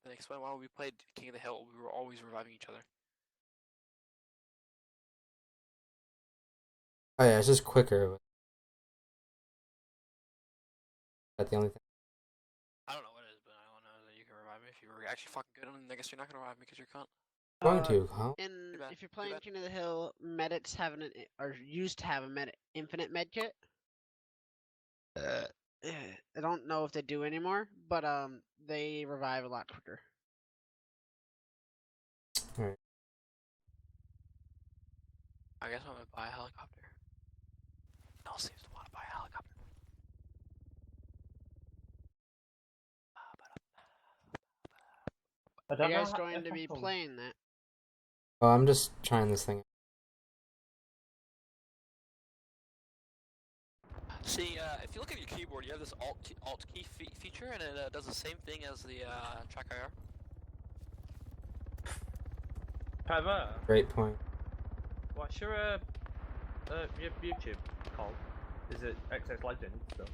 then explain why when we played King of the Hill, we were always reviving each other. Oh yeah, it's just quicker. That's the only thing. I don't know what it is, but I don't know that you can revive me if you were actually fucking good. And I guess you're not gonna revive me because you're a cunt. I'm going to, huh? If you're playing King of the Hill, medics have or used to have a infinite med kit. I don't know if they do anymore, but they revive a lot quicker. Alright. I guess I'm gonna buy a helicopter. All seems to want to buy a helicopter. Are you guys going to be playing that? Oh, I'm just trying this thing. See, if you look at your keyboard, you have this alt key feature, and it does the same thing as the track IR. Trevor, Great point. what's your YouTube called? Is it XX Legend still?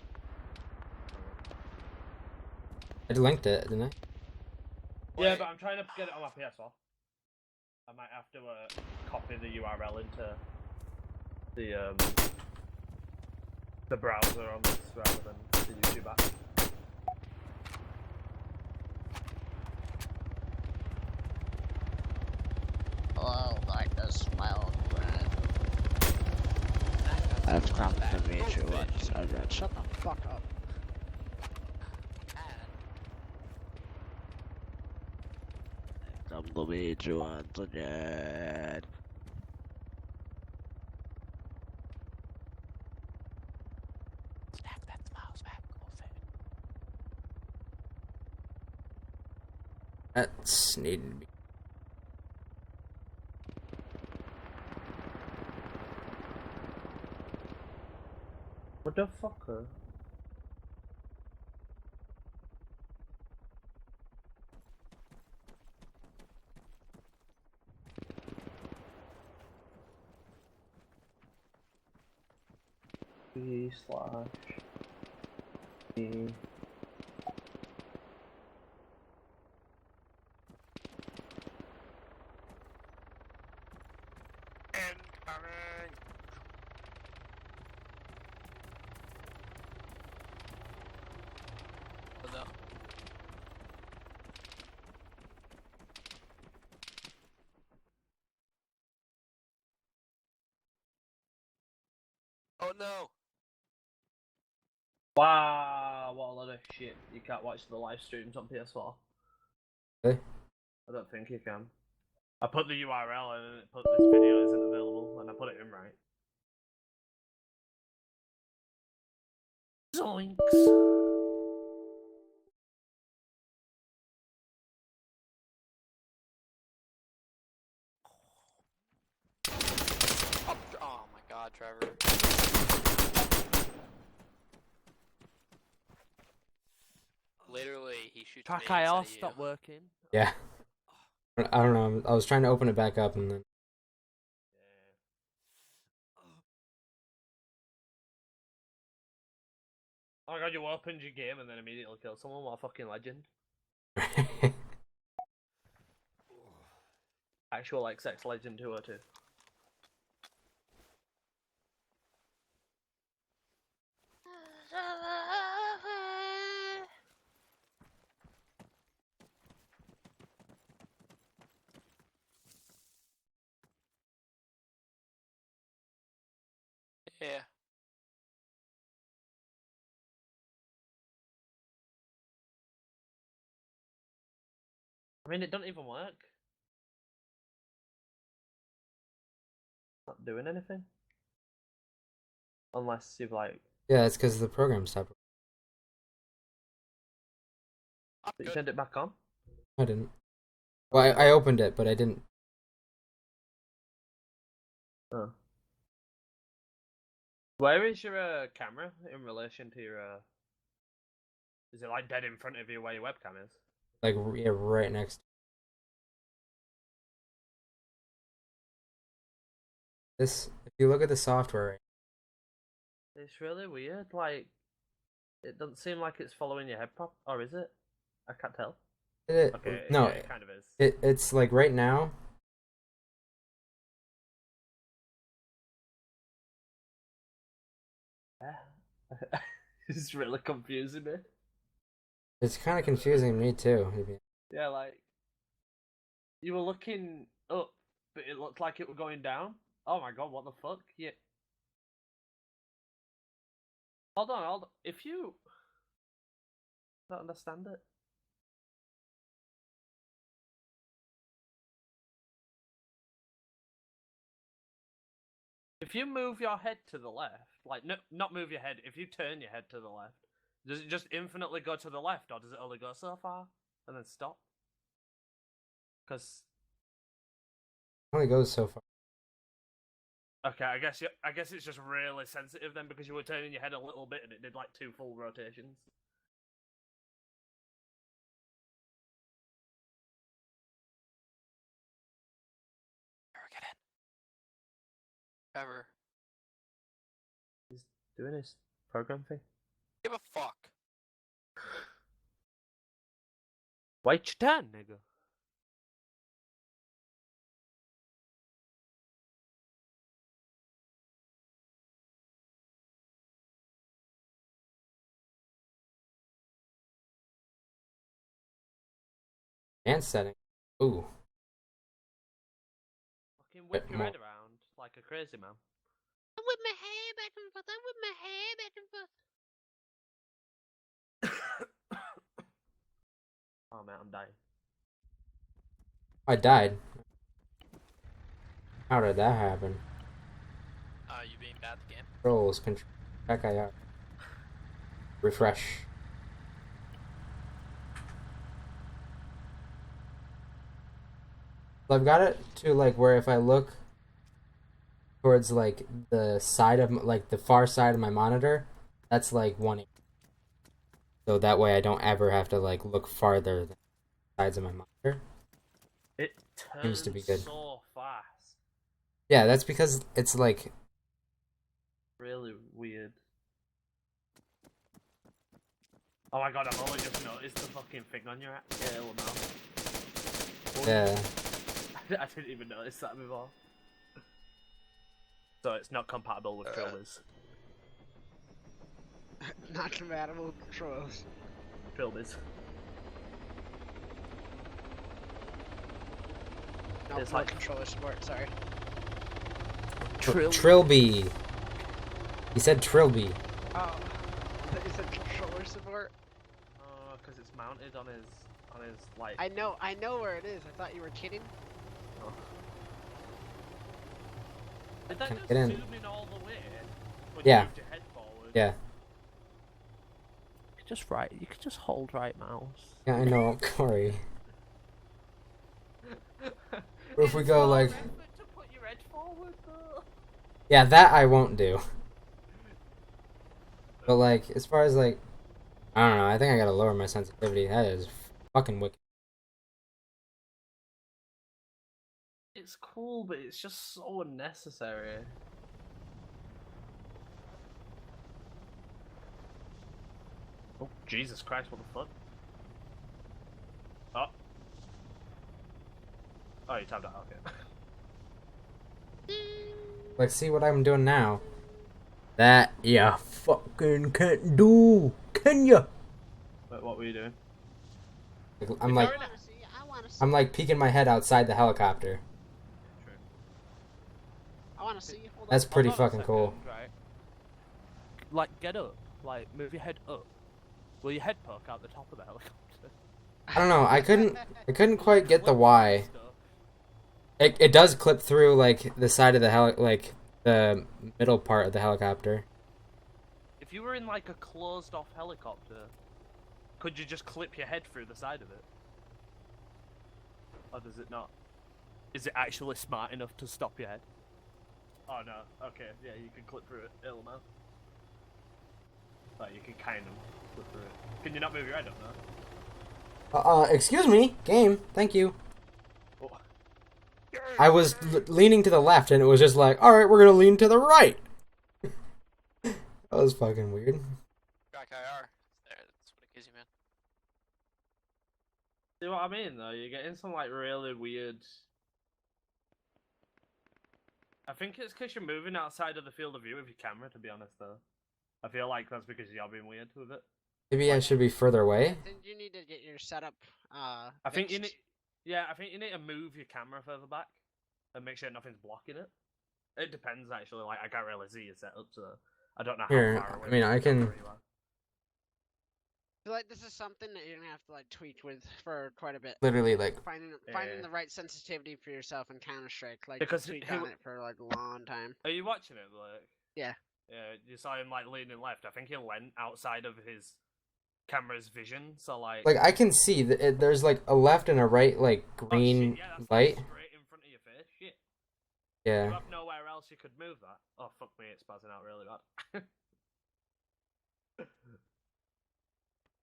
I linked it, didn't I? Yeah, but I'm trying to get it on my PS4. I might have to copy the URL into the browser on this rather than the YouTube app. Oh, like the smell of bread. I've come to meet you once. I read. Shut the fuck up. Come to meet you once again. Snack that smiles back, That's needed to be. What the fuck? B/E. Incoming! Oh no. Oh no! Wow, what a lot of shit. You can't watch the live streams on PS4. Really? I don't think you can. I put the URL and it put this video isn't available, and I put it in right. Zoinks! Oh my god, Trevor. Literally, he shoots me Track IR instead of you. stopped working. Yeah. I don't know. I was trying to open it back up and then. Oh my god, you opened your game and then immediately killed someone. What a fucking legend. Actual XX Legend202. Yeah. I mean, it doesn't even work. Not doing anything. Unless you've like. Yeah, it's because the program stopped. But you turned it back on? I didn't. Well, I opened it, but I didn't. Oh. Where is your camera in relation to your? Is it like dead in front of you where your webcam is? Like, yeah, right next. This, if you look at the software, It's really weird. Like, it doesn't seem like it's following your head prop, or is it? I can't tell. Okay, No, yeah, it kind of is. it's like right now. Yeah. It's really confusing me. It's kind of confusing me too. Yeah, like you were looking up, but it looked like it were going down. Oh my god, what the fuck? Yeah. Hold on. If you don't understand it. If you move your head to the left, like no, not move your head. If you turn your head to the left, does it just infinitely go to the left, or does it only go so far and then stop? Because Only goes so far. okay, I guess it's just really sensitive then because you were turning your head a little bit and it did like 2 full rotations. Never get in. Ever. He's doing his program thing. Give a fuck. Wait your turn, nigga. Dance setting. Ooh. Fucking whip your more. head around like a crazy man. I whip my hair back and forth. I whip my hair back and forth. Oh man, I'm dying. I died. How did that happen? You being bad at the game? Controls, control. Check I out. Refresh. So I've got it to like where if I look towards like the side of like the far side of my monitor, that's like 180. So that way I don't ever have to like look farther than the sides of my monitor. It Seems to be good. so fast. Yeah, that's because it's like Really weird. Oh my god, I've only just noticed the fucking thing on your tail now. yeah. I didn't even notice that before. So it's not compatible with Trilbys. Not compatible with controls. Trilbys. No, It's no like- controller support. Sorry. Trilby. He said Trilby. Oh, I thought you said controller support. Oh, because it's mounted on his like. I know where it is. I thought you were kidding. Oh. Did that Can I just get in? zoom in all the way? When Yeah. you moved your head forward? Yeah. You could just hold right mouse. Yeah, I know, Corey. What if we It's go more like effort to put your head forward, though. yeah, that I won't do. But like as far as like I don't know, I think I gotta lower my sensitivity. That is fucking wicked. It's cool, but it's just so unnecessary. Oh, Jesus Christ, what the fuck? Oh. Oh, you tapped out, okay. Like see what I'm doing now. That ya fucking can't do, can ya? Wait, what were you doing? I'm like I wanna see. I wanna see. I'm like peeking my head outside the helicopter. True. I wanna see. Hold That's on. pretty Hold on a fucking cool. second, right? Like, get up. Like, move your head up. Will your head poke out the top of the helicopter? I don't know. I couldn't quite get the why. It does clip through like the side of the like the middle part of the helicopter. If you were in like a closed off helicopter, could you just clip your head through the side of it? Or does it not? Is it actually smart enough to stop your head? Oh no, okay, yeah, you can clip through it, it'll know. Like, you can kind of clip through it. Can you not move your head up now? Excuse me, game. Thank you. Oh. I was leaning to the left, and it was just like, all right, we're gonna lean to the right. That was fucking weird. Track IR. There, that's what it gives you, man. See what I mean, though? You're getting some, like, really weird... I think it's because you're moving outside of the field of view of your camera, to be honest, though. I feel like that's because you're being weird with it. Maybe I should be further away? I think you need to get your setup, I think you fixed. need... Yeah, I think you need to move your camera further back and make sure nothing's blocking it. It depends, actually. Like, I can't really see your setup, so I don't know how Here, far away I mean, from I the can... camera you are. I feel like this is something that you're gonna have to like tweak with for quite a bit. Literally, like... Finding Yeah. the right sensitivity for yourself in Counter-Strike, like Because tweak who- on it for like a long time. Are you watching it, Blake? Yeah. Yeah, you saw him, like, leaning left. I think he went outside of his camera's vision, so, like... Like, I can see, there's, like, a left and a right, like, Oh, green shit, yeah, that's, light. like, straight in front of your face. Shit. You Yeah. have nowhere else you could move that. Oh, fuck me, it's spazzing out really bad.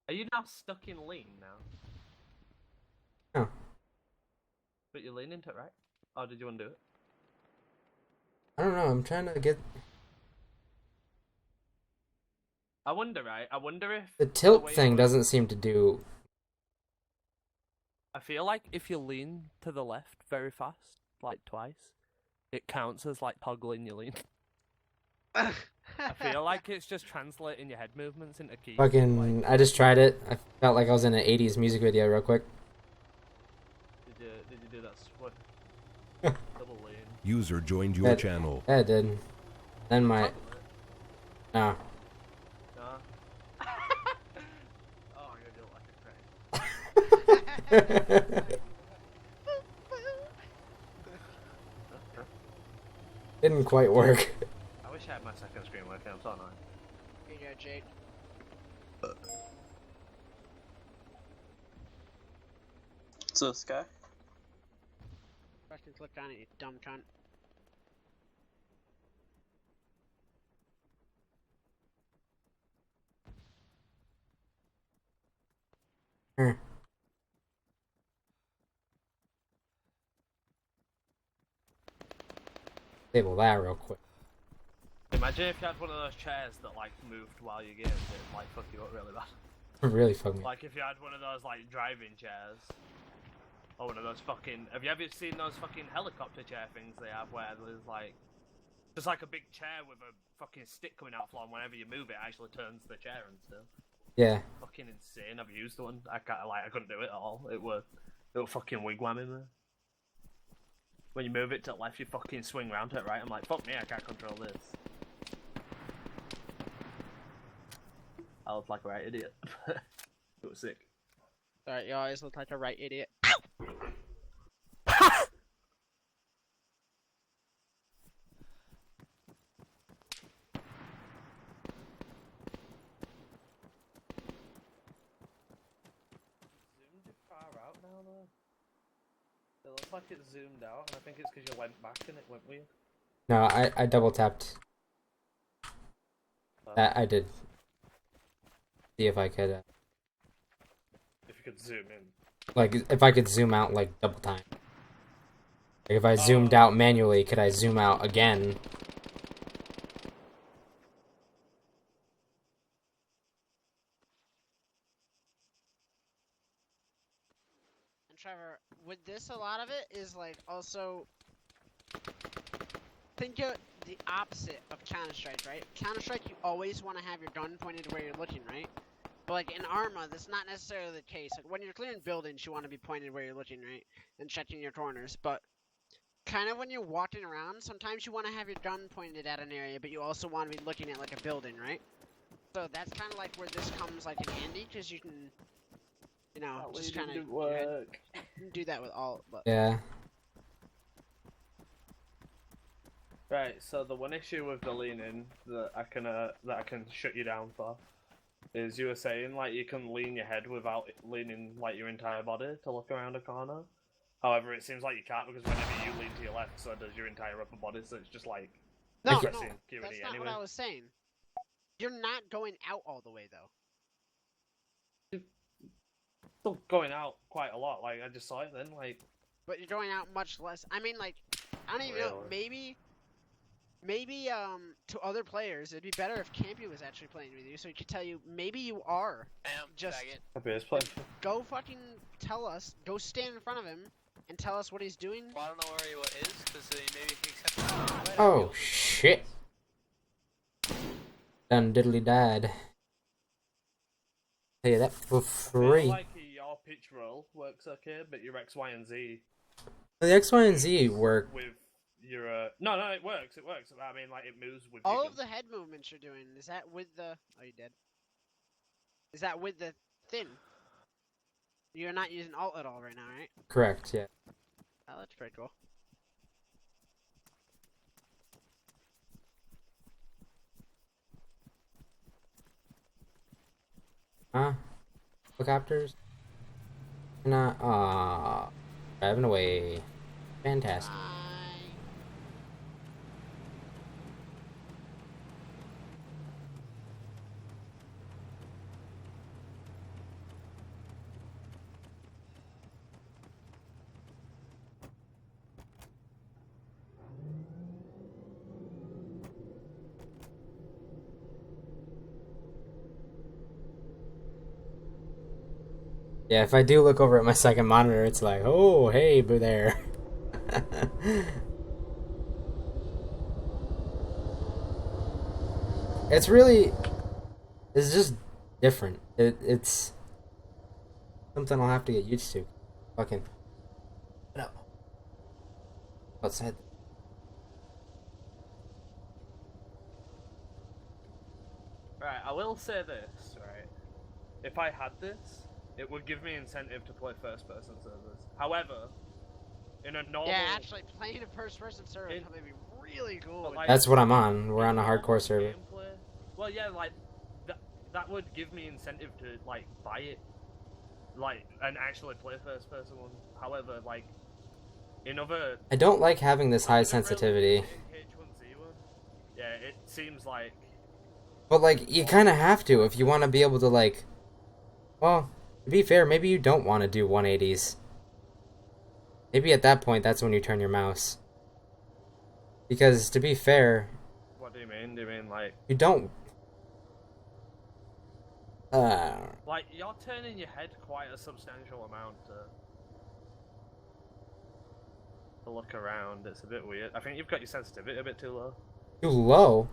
Are you now stuck in lean now? No. But you're leaning to it, right? Oh, did you undo it? I don't know, I'm trying to get... I wonder, right? I wonder if... The tilt way thing you- doesn't seem to do... I feel like if you lean to the left very fast, like twice, it counts as, like, toggling your lean. I feel like it's just translating your head movements into keys. Fucking... Like, I just tried it. I felt like I was in an 80s music video real quick. did you do that swift double lean? User joined your That- channel. Yeah, it did. Then my... Toggle it. No. No. Oh, I'm gonna do it like a crane. Didn't quite work. I wish I had my second screen working. I'm so annoyed. Here you go, Jake. So, Sky? Fucking click on it, you dumb cunt. Hmm. Table that real quick. Imagine if you had one of those chairs that like moved while you gamed, it'd like fuck you up really bad. Really fucking... Like if you had one of those like driving chairs, or one of those fucking. Have you ever seen those fucking helicopter chair things they have where there's like just like a big chair with a fucking stick coming out from whenever you move it, actually turns the chair and stuff. Yeah. Fucking insane. I've used one. I couldn't do it at all. It was fucking wigwamming me. When you move it to the left, you fucking swing round to it right. I'm like, fuck me, I can't control this. I look like a right idiot. It was sick. Alright, you always look like a right idiot. Zoomed it far out now, though. It looks like it zoomed out, and I think it's because you went back and it went weird. No, I double tapped. That I did. See if I could, If you could zoom in. like, if I could zoom out, like, double time. Like, if I zoomed out manually, could I zoom out again? And Trevor, with this, a lot of it is like also think of the opposite of Counter-Strike, right? Counter-Strike, you always want to have your gun pointed where you're looking, right? But like in Arma, that's not necessarily the case. Like when you're clearing buildings, you want to be pointed where you're looking, right? And checking your corners. But kind of when you're walking around, sometimes you want to have your gun pointed at an area, but you also want to be looking at like a building, right? So that's kind of like where this comes like in handy, because you can, you know, just kind of work. do that with all. But Yeah. Right, so the one issue with the leaning that I can shut you down for is you were saying like you can lean your head without leaning like your entire body to look around a corner. However, it seems like you can't because whenever you lean to your left, so does your entire upper body. So it's just like no, pressing no, QD that's not anyway. what I was saying. You're not going out all the way though. Still going out quite a lot. Like I just saw it then. Like But you're going out much less. I mean, like, I don't even know. Maybe to other players, it'd be better if Campy was actually playing with you, so he could tell you maybe you are Damn, just faggot. happy as play. go fucking tell us. Go stand in front of him and tell us what he's doing. Well, I don't know where what is, because maybe he accepts it. Oh, shit. Done diddly died. Tell you that for I free. feel like your pitch roll works okay, but your X, Y, and Z The X, Y, and Z work. with your no, it works. It works. I mean, like it moves with All your of the head movements you're doing, is that with the... Oh, you dead? Is that with the thin? You're not using alt at all right now, right? Correct, yeah. Oh, that's pretty cool. Huh? Helicopters? Not. Driving away. Fantastic. Bye. Yeah, if I do look over at my second monitor, it's like, oh, hey, boo there. It's really, it's just different. It's something I'll have to get used to. Fucking, no. Outside. Right, I will say this, right? If I had this, it would give me incentive to play first-person servers. However, in a normal... Yeah, actually, playing a first-person server In- would be really cool. but, like, That's what I'm on. We're in on a normal hardcore server. gameplay- well, yeah, like, that would give me incentive to, like, buy it. Like, and actually play first-person one. However, like, in other... I don't like having this high in sensitivity. In H1Z1, yeah, it seems like... But, like, you kind of have to if you want to be able to, like... Well, to be fair, maybe you don't want to do 180s. Maybe at that point, that's when you turn your mouse. Because, to be fair... What do you mean? Do you mean, like... You don't... Like, you're turning your head quite a substantial amount to look around. It's a bit weird. I think you've got your sensitivity a bit too low. Too low?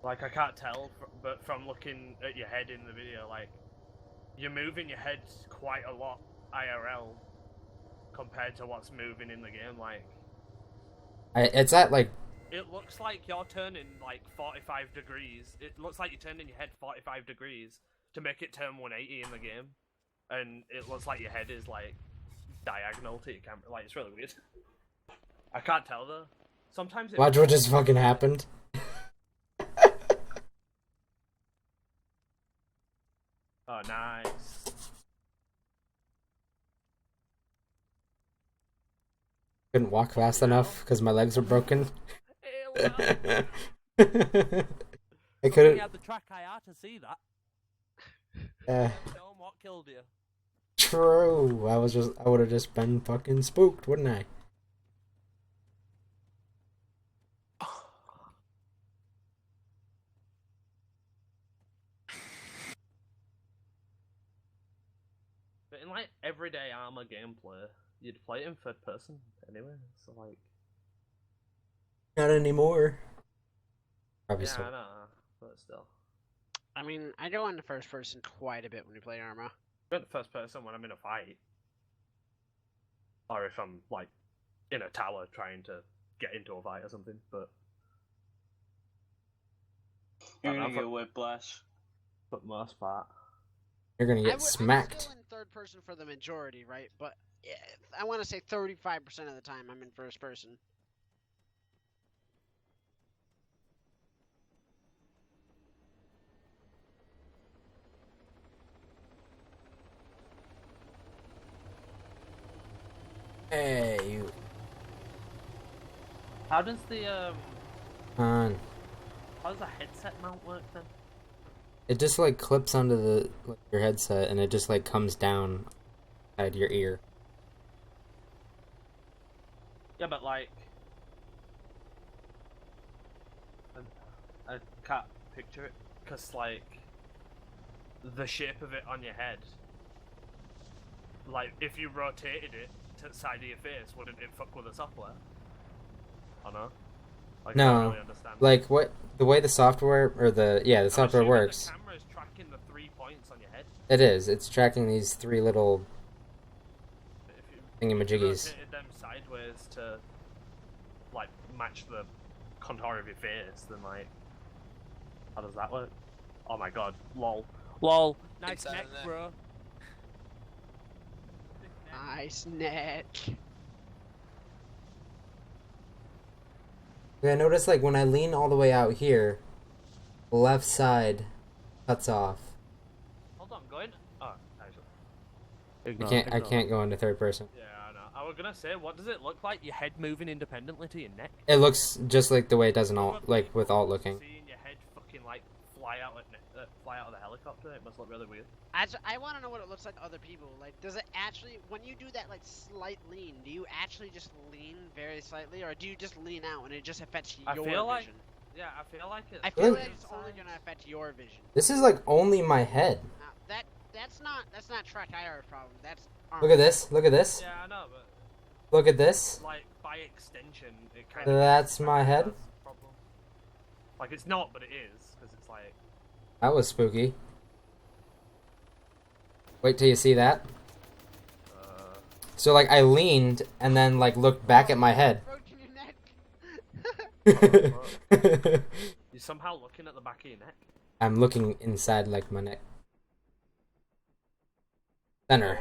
Like, I can't tell, but from looking at your head in the video, like, you're moving your head quite a lot IRL compared to what's moving in the game. Like, It's at, like... it looks like you're turning, like, 45 degrees. It looks like you're turning your head 45 degrees to make it turn 180 in the game. And it looks like your head is, like, diagonal to your camera. Like, it's really weird. I can't tell, though. Sometimes it... Watch what just fucking happened. Oh, nice. Couldn't walk fast enough because my legs were broken. Ew, I You couldn't... had the track IR to see that. Tell 'em what killed you. True. I would have just been fucking spooked, wouldn't I? But in, like, everyday armor gameplay, you'd play it in third person anyway, so, like... Not anymore. Probably Yeah, so. I know, but still. I mean, I go into first person quite a bit when we play Arma. But first person when I'm in a fight. Or if I'm, like, in a tower trying to get into a fight or something, but... You're I don't gonna know, get whiplash. for the most part. You're gonna get I'm smacked. still in third person for the majority, right? But yeah, I want to say 35% of the time I'm in first person. Hey, you. How does the, On. how does the headset mount work then? It just like clips onto the your headset, and it just like comes down inside your ear. Yeah, but like... I can't picture it, because, like, the shape of it on your head, like, if you rotated it to the side of your face, wouldn't it fuck with the software? I know. Like, I No. don't really understand. Like what the way the software or the I'm software assuming works. The camera is tracking the 3 points on your head. It is. It's tracking these 3 little If you thingamajiggies. rotated them sideways to, like, match the contour of your face, then, like, how does that work? Oh my god, lol. Lol. Nice Inside neck, of there. bro. Nice neck. Yeah, I notice like when I lean all the way out here, the left side cuts off. Hold on, going. Oh, actually. I can't go into third person. Yeah, I know. I was gonna say, what does it look like? Your head moving independently to your neck? It looks just like the way it does in alt, Probably like with alt looking. Seeing your head fucking like fly out of the helicopter, it must look really weird. I want to know what it looks like to other people. Like, does it actually, when you do that like slight lean, do you actually just lean very slightly, or do you just lean out and it just affects I your feel like- vision? Yeah, I feel like it's. I feel Really? like it's only gonna affect your vision. This is like only my head. Now, that's not track IR's problem. That's Look at this. Look at this. Yeah, I know, but Look at this. like by extension, it kind That's my head? has a problem. Like it's not, but it is because it's like. That was spooky. Wait till you see that. So like I leaned and then like looked back at my head. Broken your neck. You're somehow looking at the back of your neck. I'm looking inside like my neck. Center.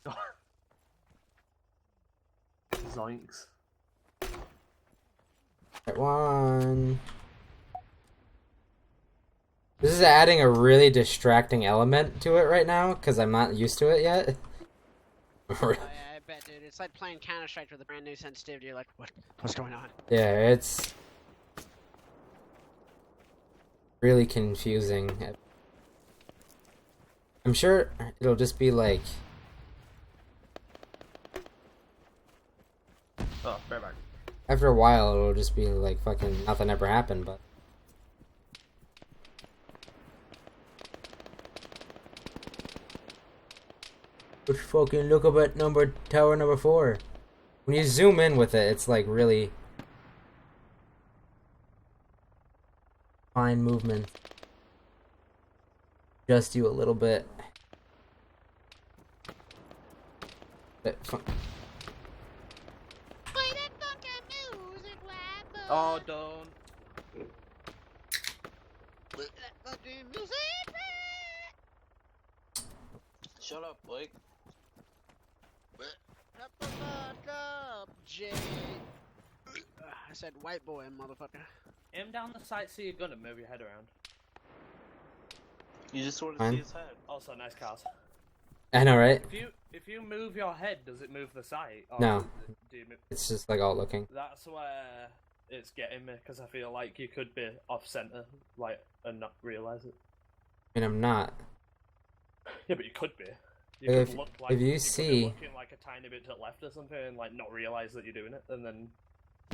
Oh, Zoinks. Right one. This is adding a really distracting element to it right now because I'm not used to it yet. Oh, yeah, I bet, dude. It's like playing Counter-Strike with a brand new sensitivity. You're like, what's going on? Yeah, it's really confusing. I'm sure it'll just be like Oh, right back. after a while it'll just be like fucking nothing ever happened, but let's fucking look up at tower number 4. When you zoom in with it, it's like really fine movement. Just you a little bit. Oh, don't. Shut up, Blake. Jay. I said white boy, motherfucker. Aim down the sight, see your gun, and move your head around. You just want to Fine. see his head. Also, nice cars. I know, right? If you move your head, does it move the sight? Or No. Do you move? It's just like alt looking. That's where it's getting me because I feel like you could be off center, like, and not realize it. I mean, I'm not. Yeah, but you could be. If- could look if like you could be see- looking like a tiny bit to the left or something, and like not realize that you're doing it, and then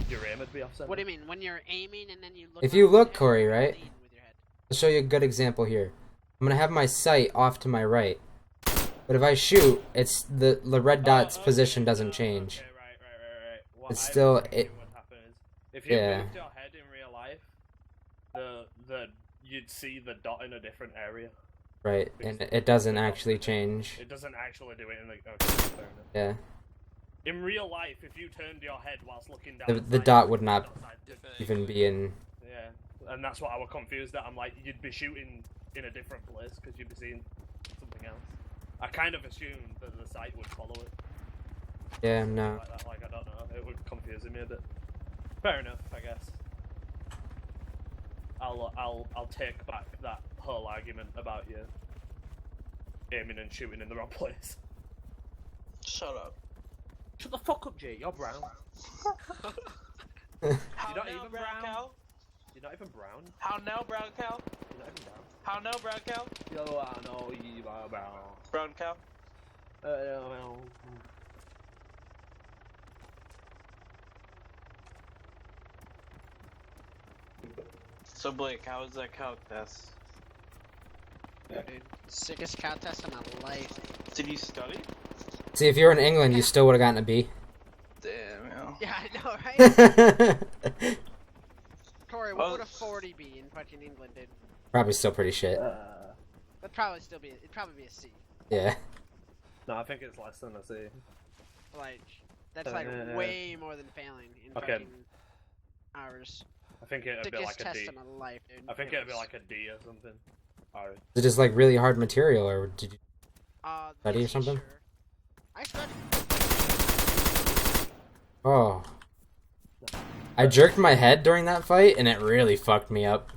your aim would be off center. What do you mean? When you're aiming and then you look. If you up with look, your head, Corey, you right? lean with your head. I'll show you a good example here. I'm gonna have my sight off to my right, but if I shoot, it's the red dot's position doesn't change. Okay, right. What It's I still- was thinking it- would happen is if you Yeah. moved your head in real life, you'd see the dot in a different area. Right, and it doesn't actually change. It doesn't actually do it in the. Okay, fair enough. Yeah, In real life, if you turned your head whilst looking down, the dot would not dot side, even be in. Yeah, and that's what I was confused at. I'm like, you'd be shooting in a different place because you'd be seeing something else. I kind of assumed that the sight would follow it. Yeah, no. Like that, like I don't know, it would confuse me a bit. Fair enough, I guess. I'll take back that whole argument about you aiming and shooting in the wrong place. Shut up. Shut the fuck up, Jay. You're brown. How You're not now, even brown brown. cow? You're not even brown. How now, brown cow? You're not even brown. How now, brown cow? Yo, I know you are brown. Brown cow? No. So Blake, how was that cow test? Dude, sickest cow test of my life. Did you study? See, if you were in England, you still would have gotten a B. Damn, yo. Yeah, I know, right? Corey, what would a 40 be in fucking England, dude? Probably still pretty shit. That'd probably still be. It'd probably be a C. Yeah. No, I think it's less than a C. Like, that's like way more than failing in Okay. fucking ours. I think it'd be Sickest like a test D. of my life, dude. I think it'd be like a D or something. Alright. Is it just like really hard material, or did you? Study or yes, something? Sure. I studied. Oh. I jerked my head during that fight, and it really fucked me up.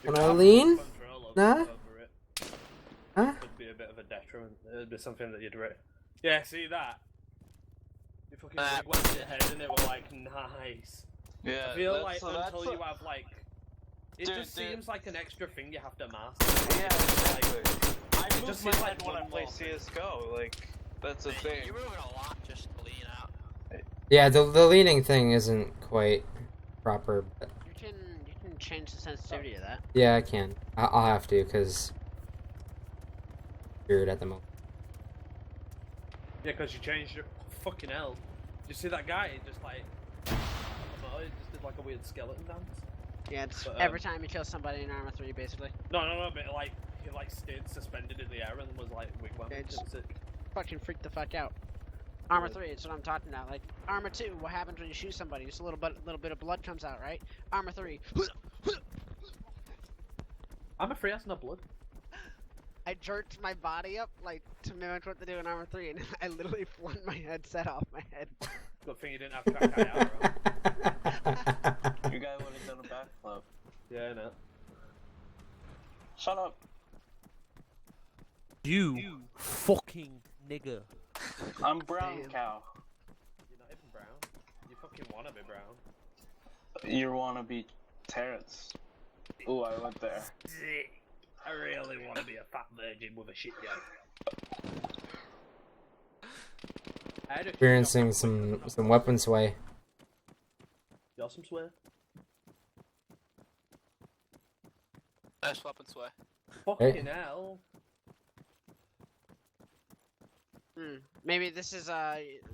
Can I lean? Nah? Huh? Could be a bit of a detriment. It'd be something that you'd Yeah, see that? You fucking went your head and it was like, nice. Yeah, I feel that's, like so until that's you have like... It Dude, just dude. seems like an extra thing you have to master. Yeah, exactly. I It move just my seems head like when I one play more thing. CSGO, like, that's a thing. You're moving a lot just to lean out. Yeah, the leaning thing isn't quite proper, but You can change the sensitivity of that. yeah, I can. I'll have to, because weird at the moment. Yeah, because you changed your... Fucking hell. Did you see that guy? He just like... I don't know, he just did like a weird skeleton dance. Yeah, it's But, every time you kill somebody in Arma 3, basically. No, but like... He like stayed suspended in the air and was like wigwam. Yeah, just- Sick. Fucking freak the fuck out. Arma 3, it's what I'm talking about. Like, Arma 2, what happens when you shoot somebody? Just a little bit of blood comes out, right? Arma 3. I'm afraid that's not blood. I jerked my body up, like, to mimic what to do in Arma 3, and I literally flung my headset off my head. Good thing you didn't have track eye arrow. You guy would have done a backflip. Yeah, no. Shut up. You fucking nigger. I'm brown Damn. cow. You're not even brown. You fucking wanna be brown. You wanna be Terrence. Ooh, I went there. I really wanna be a fat virgin with a shit gun. Experiencing some weapon sway. You got some swear? Nice weapon sway. Fucking hell. Maybe this is,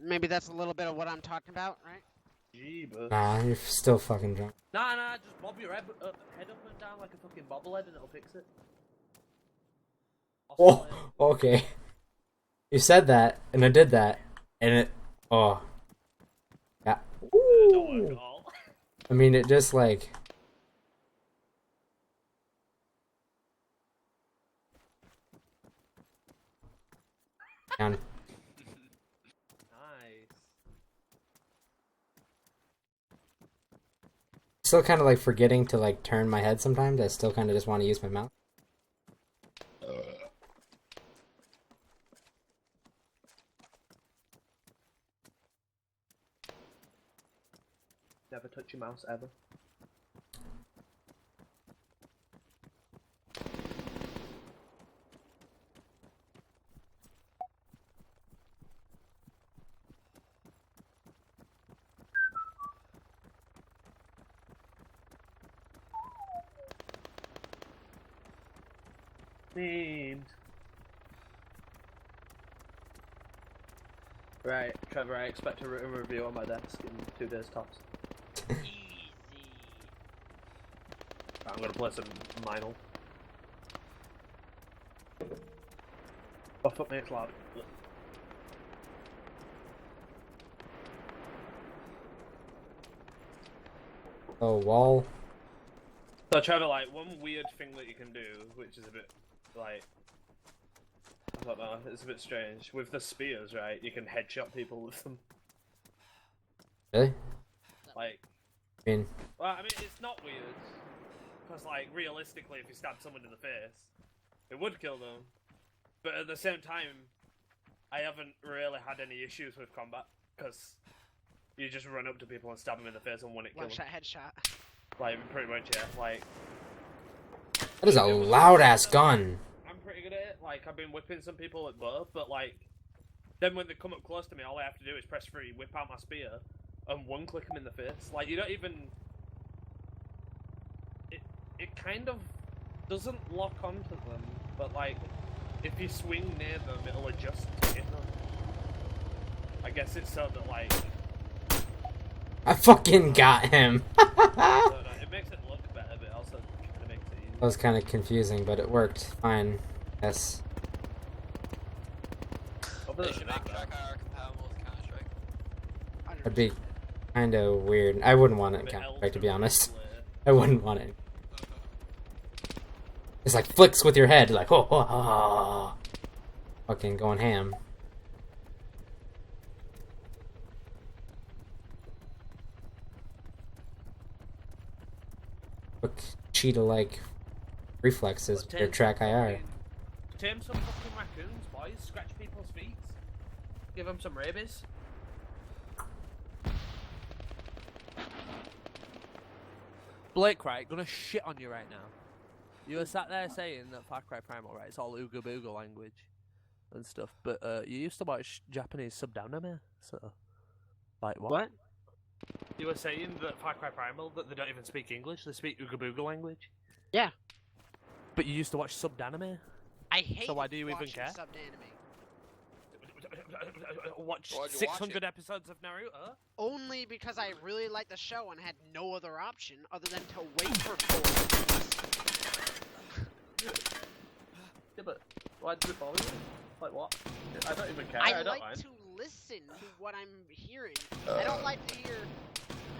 maybe that's a little bit of what I'm talking about, right? Jeebus. Nah, you're still fucking drunk. Nah, just bob your head up and down like a fucking bobblehead and it'll fix it. Oh, okay. You said that, and I did that, and it. Oh. Yeah. Don't work Ooh. at all. I mean, it just like. Down. Nice. Still kind of like forgetting to like turn my head sometimes. I still kind of just want to use my mouth. Never touch your mouse ever. Memed. Right, Trevor, I expect a written review on my desk in 2 days tops. Easy. I'm gonna play some Minel. Oh fuck me, it's loud. Oh, wall. So Trevor, like, one weird thing that you can do, which is a bit, like, I don't know, it's a bit strange. With the spears, right, you can headshot people with them. Really? Like, I mean, well, I mean, it's not weird. Because, like, realistically, if you stab someone in the face, it would kill them. But at the same time, I haven't really had any issues with combat. Because you just run up to people and stab them in the face and one it kill One them. shot, headshot. Like, pretty much, yeah. Like, that is a loud ass gun. I'm pretty good at it. Like, I've been whipping some people with both, but, like, then when they come up close to me, all I have to do is press free, whip out my spear, and one click them in the face. Like you don't even. It kind of doesn't lock onto them, but like if you swing near them, it'll adjust to hit them. I guess it's so that like. I fucking got him. I don't know, it makes it look better, but also it makes it easy. That was kind of confusing, but it worked fine. Yes. Other They than should that, make TrackIR compatible with Counter-Strike. That'd be kind of weird. I wouldn't want it in the Counter-Strike, to be L2 honest. display. I wouldn't want it. It's like flicks with your head, like oh. Fucking going ham. Look, cheetah-like reflexes with your track IR. Tame some fucking raccoons, boys. Scratch people's feet. Give them some rabies. Blake, right, gonna shit on you right now. You were sat there saying that Far Cry Primal, right, it's all Ooga Booga language and stuff, but you used to watch Japanese subbed anime, so... Like, what? You were saying that Far Cry Primal, that they don't even speak English, they speak Ooga Booga language? Yeah. But you used to watch subbed anime? I hate. So why do you even watching care? subbed anime. Watch Why'd you watch 600 it? episodes of Naruto? Only because I really liked the show and had no other option other than to wait for 4 weeks. Yeah, but why did it bother you? Like what? I don't even care, I don't like mind. to listen to what I'm hearing. I don't like to hear in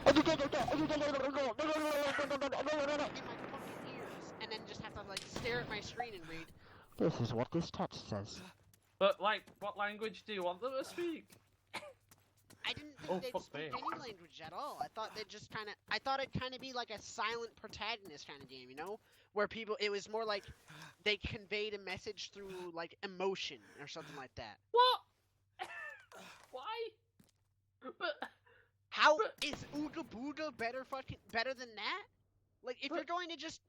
my fucking ears and then just have to like stare at my screen and read. This is what this text says. But like, what language do you want them to speak? I didn't Oh, think they'd fuck speak me. any language at all. I thought they'd just kind of. I thought it'd kind of be like a silent protagonist kind of game, you know, where people. It was more like they conveyed a message through like emotion or something like that. What? Why? But How is Ooga Booga better than that? Like if you're going to just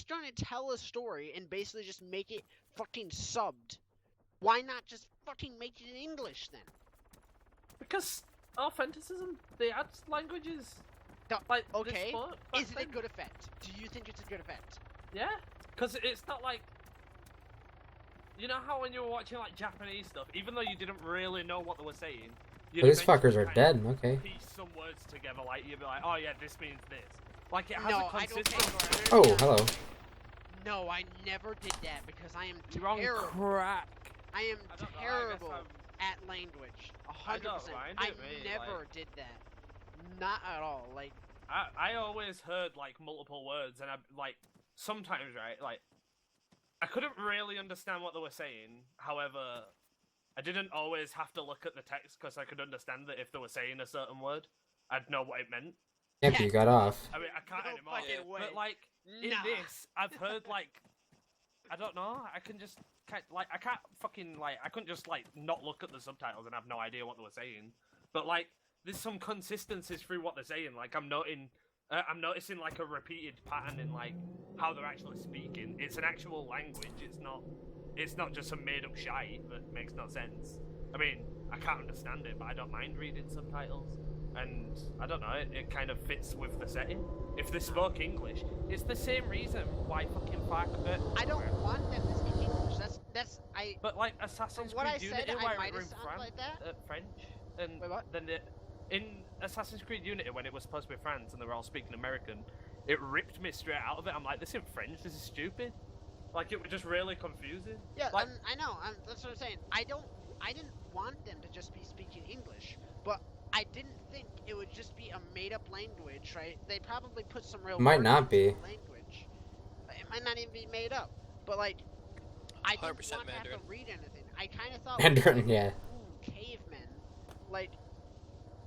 going to tell a story and basically just make it fucking subbed, why not just fucking make it in English then? because authenticism, they add languages. No, Like, they okay, spoke back is it a then. good effect? Do you think it's a good effect? Yeah, because it's not like. You know how when you were watching like Japanese stuff, even though you didn't really know what they were saying, you'd These fuckers eventually are kind of dead, okay. piece some words together, like you'd be like, oh yeah, this means this. Like it has No, a I don't consistency. think. Oh, hello. No, I never did that because I am You're on terrible. crack. I am I don't know, I guess terrible I'm- at language. I 100%. don't mind I it, mate, never like- did that. Not at all. Like, I always heard like multiple words, and I like sometimes right, like I couldn't really understand what they were saying. However, I didn't always have to look at the text because I could understand that if they were saying a certain word, I'd know what it meant. Yep, you got off. I mean, I can't no anymore. fucking way. But like in Nah. this, I've heard like I don't know. I can just I can't fucking like I couldn't just like not look at the subtitles and have no idea what they were saying. But like there's some consistencies through what they're saying. Like I'm noticing like a repeated pattern in like how they're actually speaking. It's an actual language. It's not just some made up shite that makes no sense. I mean, I can't understand it, but I don't mind reading subtitles. And I don't know, it kind of fits with the setting. If they spoke English, it's the same reason why fucking I don't want them to speak English. I. But like Assassin's From what I Creed said, Unity, I where might we're have in sounded like that. French, and Wait, what? then in Assassin's Creed Unity, when it was supposed to be France and they were all speaking American, it ripped me straight out of it. I'm like, this isn't French. This is stupid. Like it was just really confusing. Yeah, like, I know. That's what I'm saying. I didn't want them to just be speaking English, but I didn't think it would just be a made-up language, right? They probably put some real. Might words not into be. the language. It might not even be made up, but like, I didn't 100% want to have Mandarin. to read anything. I kind of thought Mandarin, yeah. Ooh, cavemen. Like,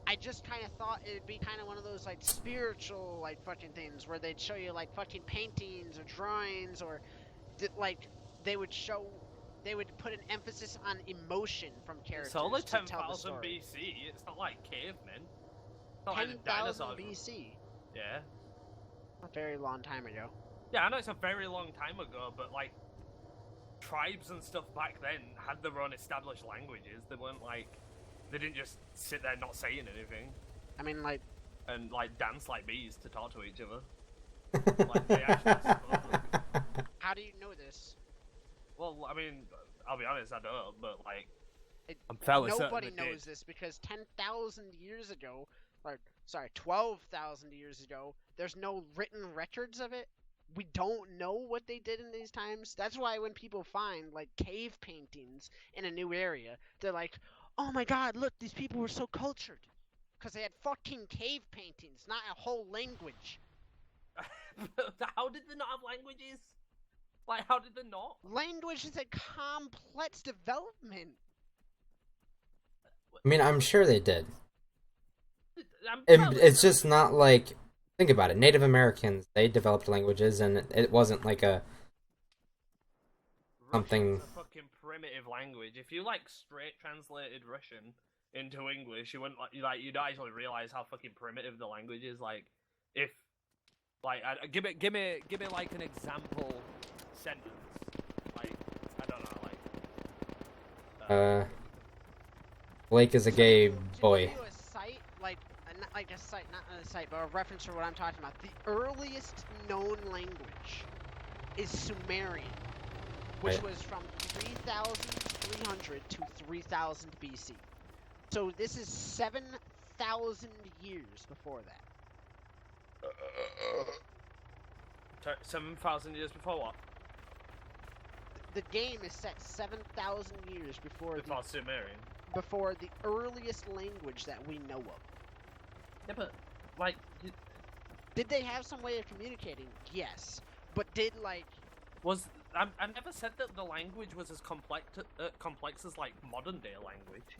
I just kind of thought it'd be kind of one of those like spiritual like fucking things where they'd show you like fucking paintings or drawings or like they would put an emphasis on emotion from characters. it's only to tell the 10,000 story. BC. It's not like cavemen. It's not like the 10,000 dinosaurs. BC. Yeah. A very long time ago. Yeah, I know it's a very long time ago, but like tribes and stuff back then had their own established languages. They weren't like they didn't just sit there not saying anything. I mean, like, and like dance like bees to talk to each other. Like they actually spoke. how do you know this? Well, I mean, I'll be honest, I don't, but like, I'm fairly certain Nobody they knows this because 10,000 years ago, or sorry, 12,000 years ago, there's no written records of it. We don't know what they did in these times. That's why when people find like cave paintings in a new area, they're like, "Oh my God, look, these people were so cultured." Because they had fucking cave paintings, not a whole language. how did they not have languages? Like, how did they not? Language is a complex development. I mean, I'm sure they did. I'm It's just not like, think about it. Native Americans, they developed languages, and it wasn't like a something. Russian's a fucking primitive language. If you like straight translated Russian into English, you wouldn't like you'd actually realize how fucking primitive the language is. Like, if like give me like an example sentence. Like, I don't know, like Blake is a gay To boy. give you a site, not like a site, not a site, but a reference for what I'm talking about. The earliest known language is Sumerian, which Right. was from 3,300 to 3000 BC. So this is 7,000 years before that. 7,000 years before what? The game is set 7,000 years before Before Sumerian. before the earliest language that we know of. Yeah, but like, Did they have some way of communicating? Yes. But did I never said that the language was as complex as like modern day language.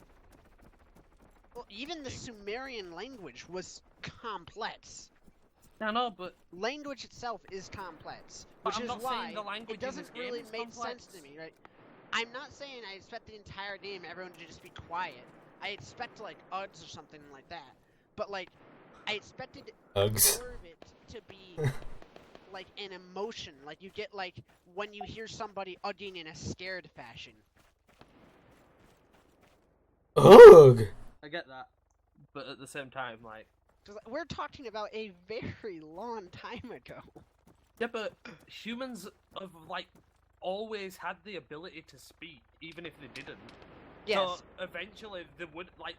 well, even the Sumerian language was complex. I know, but Language itself is complex, But which I'm is not why saying the language it in doesn't this game really is make sense complex. to me, right? I'm not saying I expect the entire game everyone to just be quiet. I expect like UDs or something like that. But like, I expected Uggs. more of it to be like an emotion. Like you get like when you hear somebody ugging in a scared fashion. Ugh. I get that. But at the same time, like, Because we're talking about a very long time ago. yeah, but humans have like always had the ability to speak, even if they didn't. Yes. So eventually they would like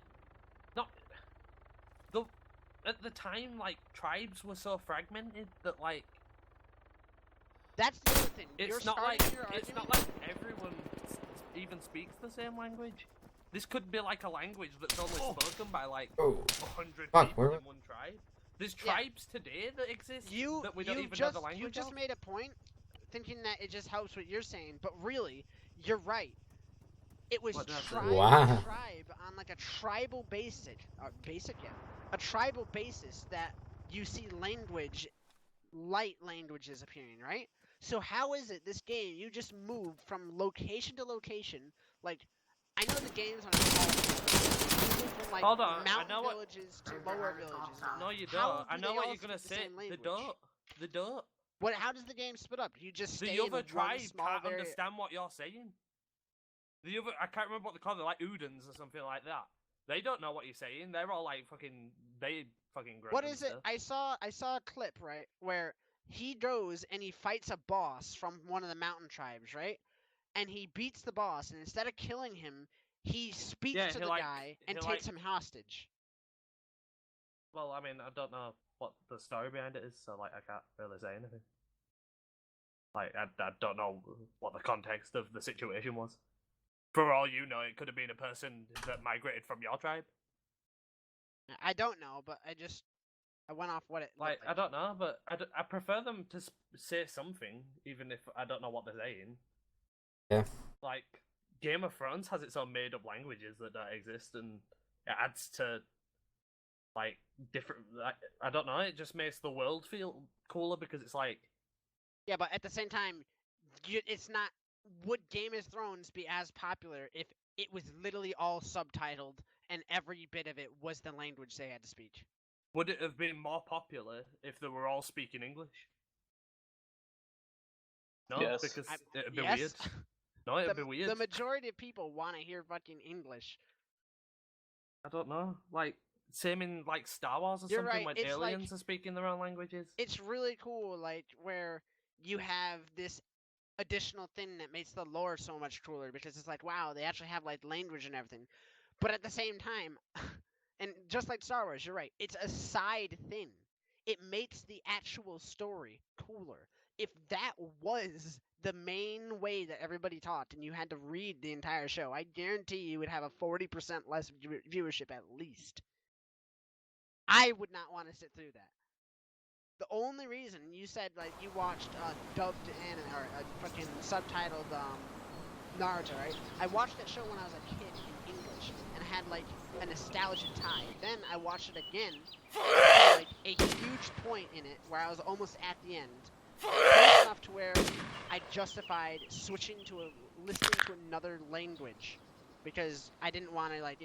not the at the time like tribes were so fragmented that like That's the other thing. You're it's not starting like your it's not argument- like everyone even speaks the same language. This could be like a language that's only spoken by like Oh. 100 Fuck, people where- in one tribe. There's Yeah. tribes today that exist You that we don't you even just know the language you just of. made a point, thinking that it just helps what you're saying, but really, you're right. It was What does it? tribe Wow. to tribe on like a tribal a tribal basis that you see light languages appearing, right? So how is it this game you just moved from location to location? Like, I know the game's on a small scale. You move from like Hold on, I mountain know what- villages to lower villages. and No, you how don't. I do know they what all you're gonna speak the say. same They language? don't. They don't. What? How does the game split up? You just stay The in other one tribe small can't area. understand what you're saying. The other, I can't remember what they call it, like Udens or something like that. They don't know what you're saying. They're all like they fucking grunt What and is it? stuff. I saw a clip, right, where he goes and he fights a boss from one of the mountain tribes, right? And he beats the boss, and instead of killing him, he speaks Yeah, to he the like- guy and he takes like- him hostage. Well, I mean, I don't know what the story behind it is, so like I can't really say anything. Like I don't know what the context of the situation was. For all you know, it could have been a person that migrated from your tribe. I don't know, but I went off what it Like looked I don't know, but I prefer them to say something, even if I don't know what they're saying. Yeah. Like Game of Thrones has its own made-up languages that don't exist, and it adds to like different. I don't know. It just makes the world feel cooler because it's like Yeah, but at the same time, it's not. Would Game of Thrones be as popular if it was literally all subtitled and every bit of it was the language they had to speak? would it have been more popular if they were all speaking English? No, Yes. because it'd be Yes. weird. No, it'd be weird. The majority of people want to hear fucking English. I don't know. Like same in like Star Wars or You're something right, when it's like- aliens are speaking their own languages. It's really cool, like where you have this additional thing that makes the lore so much cooler because it's like, wow, they actually have like language and everything. But at the same time, and just like Star Wars, you're right, it's a side thing. It makes the actual story cooler. If that was the main way that everybody talked and you had to read the entire show, I guarantee you would have a 40% less viewership at least. I would not want to sit through that. The only reason you said like you watched dubbed anime or fucking subtitled Naruto, right? I watched that show when I was a kid in English and had like a nostalgia tie. Then I watched it again, and, like a huge point in it where I was almost at the end, close enough to where I justified switching to listening to another language because I didn't want to like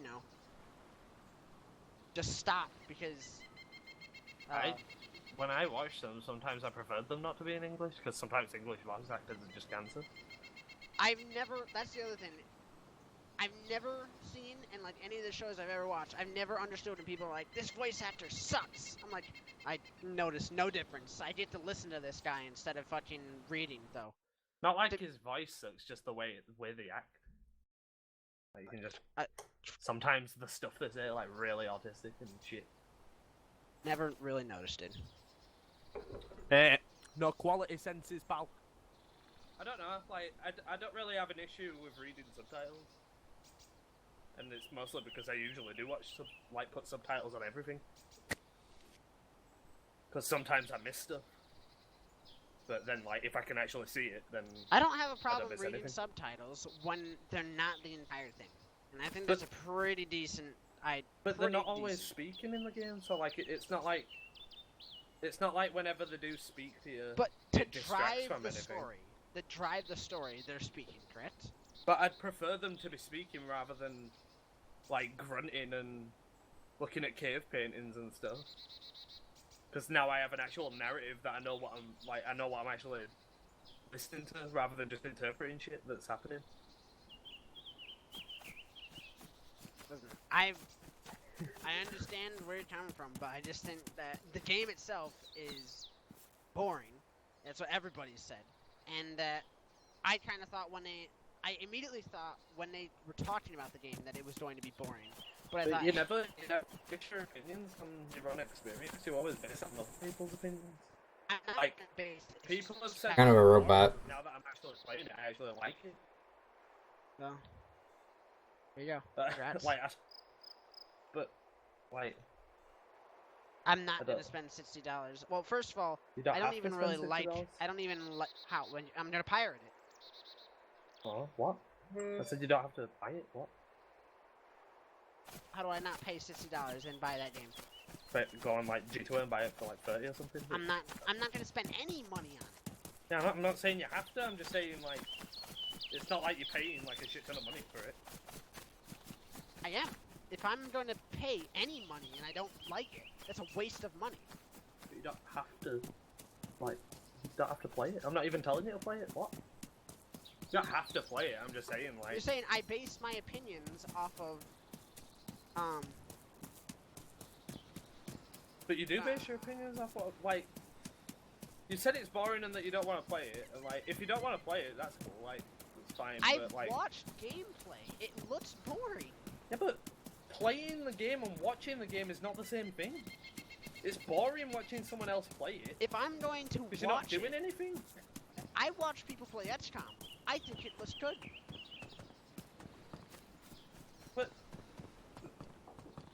just stop because. When I watch them, sometimes I preferred them not to be in English, because sometimes English voice actors are just cancer. That's the other thing. I've never seen, in like any of the shows I've ever watched, I've never understood when people are like, this voice actor sucks. I'm like, I notice no difference. I get to listen to this guy instead of fucking reading, though. Not like his voice sucks, just the way they act. Like, you can just... sometimes the stuff they say, like, really autistic and shit. Never really noticed it. No quality senses, pal. I don't know, like, I don't really have an issue with reading subtitles. And it's mostly because I usually do watch, put subtitles on everything. Because sometimes I miss stuff. But then, like, if I can actually see it, then... I don't have a problem miss reading anything. subtitles when they're not the entire thing. And I think that's a pretty decent... But they're not always speaking in the game, so, like, it's not like... It's not like whenever they do speak to you, But to it distracts drive from the anything. story, they're speaking, correct? But I'd prefer them to be speaking rather than, like, grunting and looking at cave paintings and stuff. Because now I have an actual narrative that I know what I'm actually listening to, rather than just interpreting shit that's happening. I understand where you're coming from, but I just think that the game itself is boring. That's what everybody said. And that I kind of thought I immediately thought when they were talking about the game that it was going to be boring. But I thought... You never get your opinions on your own experience, you always base it on other people's opinions. I'm not like, gonna base it. People have said Kind of a before, robot. Now that I'm actually playing it, I actually like it. Well, there you go. Congrats. I'm not gonna spend $60. Well, first of all, I don't even really like. I don't even like how when I'm gonna pirate it. Oh, what? I said you don't have to buy it. What? How do I not pay $60 and buy that game? But go on like G2 and buy it for like 30 or something. I'm not gonna spend any money on it. Yeah, I'm not saying you have to. I'm just saying like it's not like you're paying like a shit ton of money for it. I am. If I'm going to pay any money and I don't like it, that's a waste of money. But you don't have to, like, you don't have to play it. I'm not even telling you to play it. What? You don't have to play it. I'm just saying, like. You're saying I base my opinions off of, But you do base your opinions off what, like. You said it's boring and that you don't want to play it, and like, if you don't want to play it, that's cool. Like, it's fine. I've but, like, watched gameplay. It looks boring. Yeah, but playing the game and watching the game is not the same thing. It's boring watching someone else play it. If I'm going to Because you're not watch doing it, anything. I watch people play XCOM. I think it looks good. But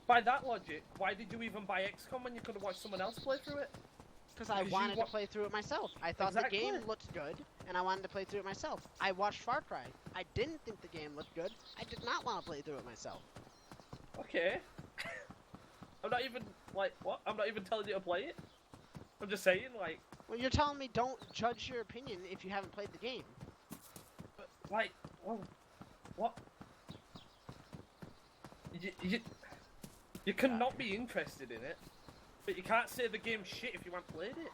by that logic, why did you even buy XCOM when you could have watched someone else play through it? Because I wanted to play through it myself. I thought the game Exactly. looked good, and I wanted to play through it myself. I watched Far Cry. I didn't think the game looked good. I did not want to play through it myself. Okay. I'm not even, like, what? I'm not even telling you to play it. I'm just saying, like... Well, you're telling me don't judge your opinion if you haven't played the game. But, like, well, what? You cannot be interested in it, but you can't say the game's shit if you haven't played it.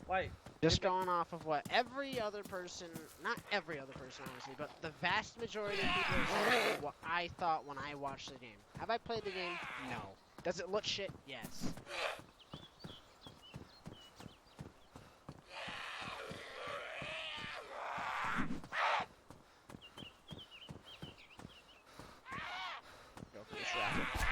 Like, Just going off of what every other person, not every other person honestly, but the vast majority of people are saying what I thought when I watched the game. Have I played the game? No. Does it look shit? Yes. Go for this rocket.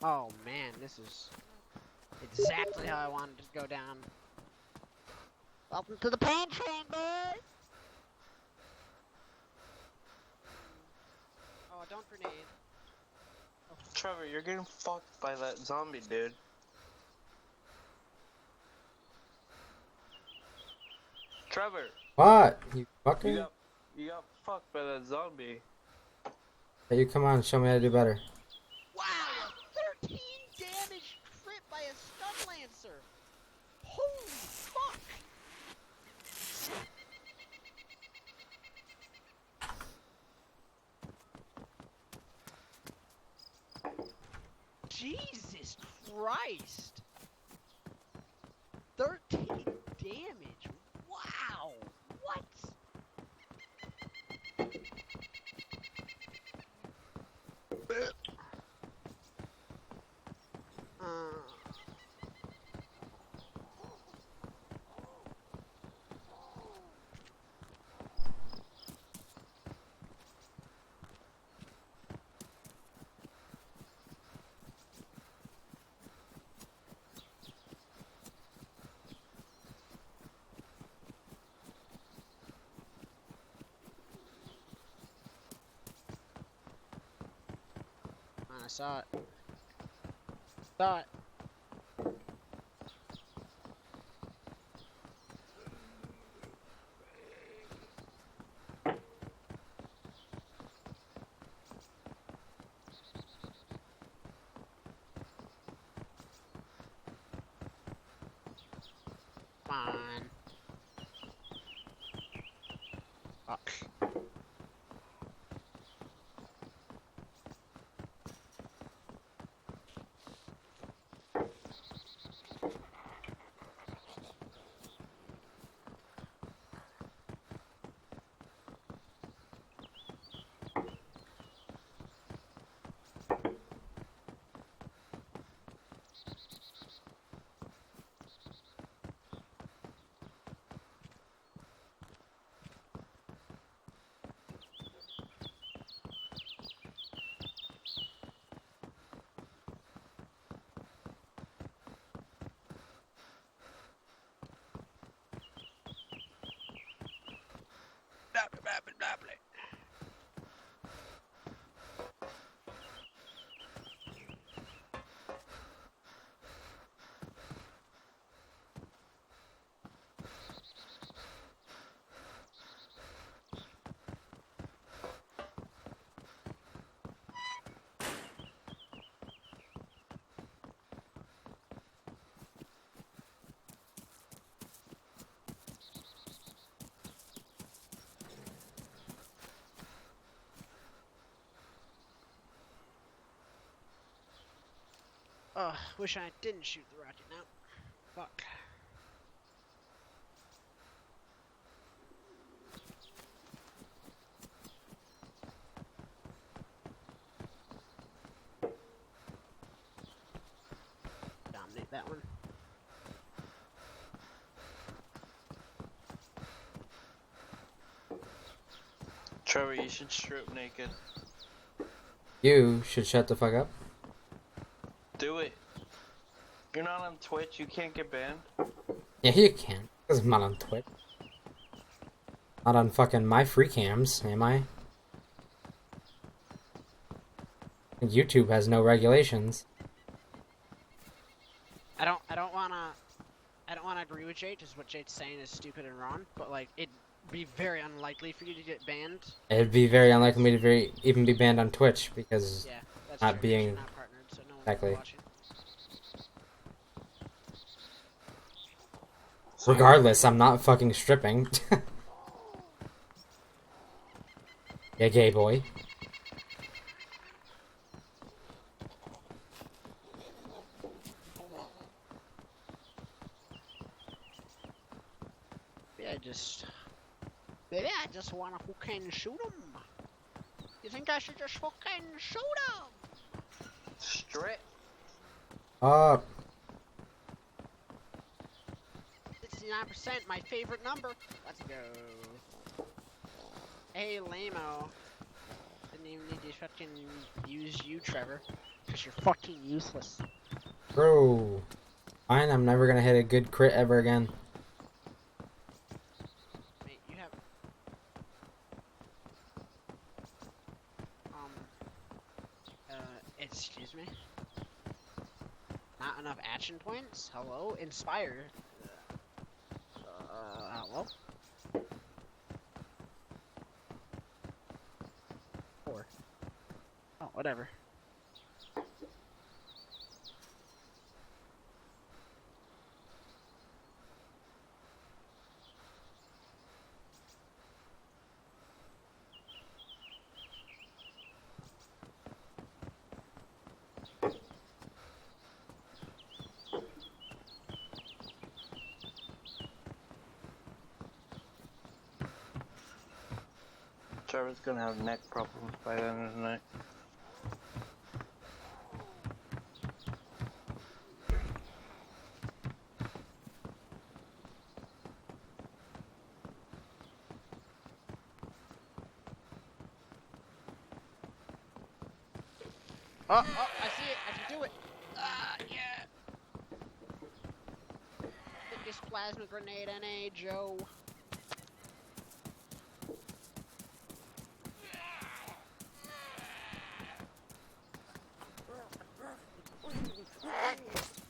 Oh man, this is exactly how I wanted to go down. Welcome to the pain train, boys! Oh, don't grenade. Trevor, you're getting fucked by that zombie, dude. Trevor, What? You fucking? you got fucked by that zombie. Hey, you come on, show me how to do better. Wow, a 13 damage crit by a stun lancer! Holy fuck! Jesus Christ! 13 damage! Wow! What? I saw it. Saw it. Come on. Fuck. Ugh, wish I didn't shoot the rocket now. Fuck. Dominate that one. Trevor, you should strip naked. You should shut the fuck up. Do it. If you're not on Twitch, you can't get banned. Yeah, you can. Because I'm not on Twitch. Not on fucking my free cams, am I? YouTube has no regulations. I don't wanna agree with Jade, just what Jade's saying is stupid and wrong, but like it'd be very unlikely for you to get banned. It'd be very unlikely me to even be banned on Twitch because Yeah, that's not true. being You're not partnered, so no one exactly. will be watching. regardless, I'm not fucking stripping. Yeah, gay boy. Maybe I just wanna fucking shoot him. You think I should just fucking shoot him? Straight. Up. 69%, my favorite number. Let's go. Hey, lame-o. Didn't even need to fucking use you, Trevor. Because you're fucking useless. Bro. Fine, I'm never gonna hit a good crit ever again. Mate, you have... excuse me? Not enough action points? Hello? Inspire. Hello? 4. Oh, whatever. Trevor's gonna have neck problems by the end of the night. Oh, I see it. I can do it. Yeah. Biggest plasma grenade NA, Joe.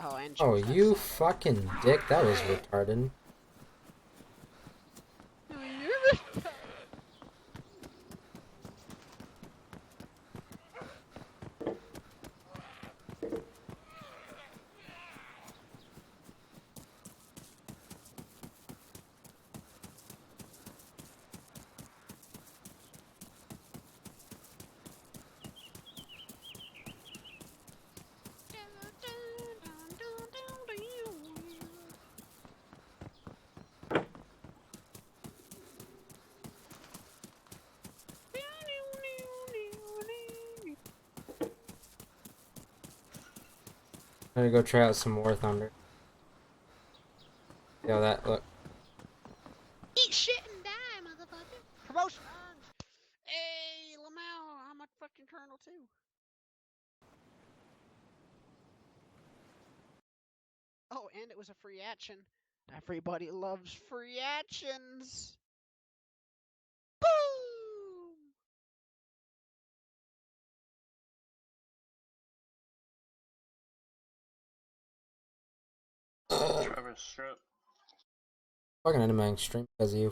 Oh, and Oh, choose that you side. fucking dick. That was retarded. I'm gonna go try out some more Thunder. Yo, that look. Eat shit and die, motherfucker. Promotion earned. Hey, Lamau, I'm a fucking colonel too. Oh, and it was a free action. Everybody loves free actions. Boom! Trevor's strip. Fucking ended my stream because of you.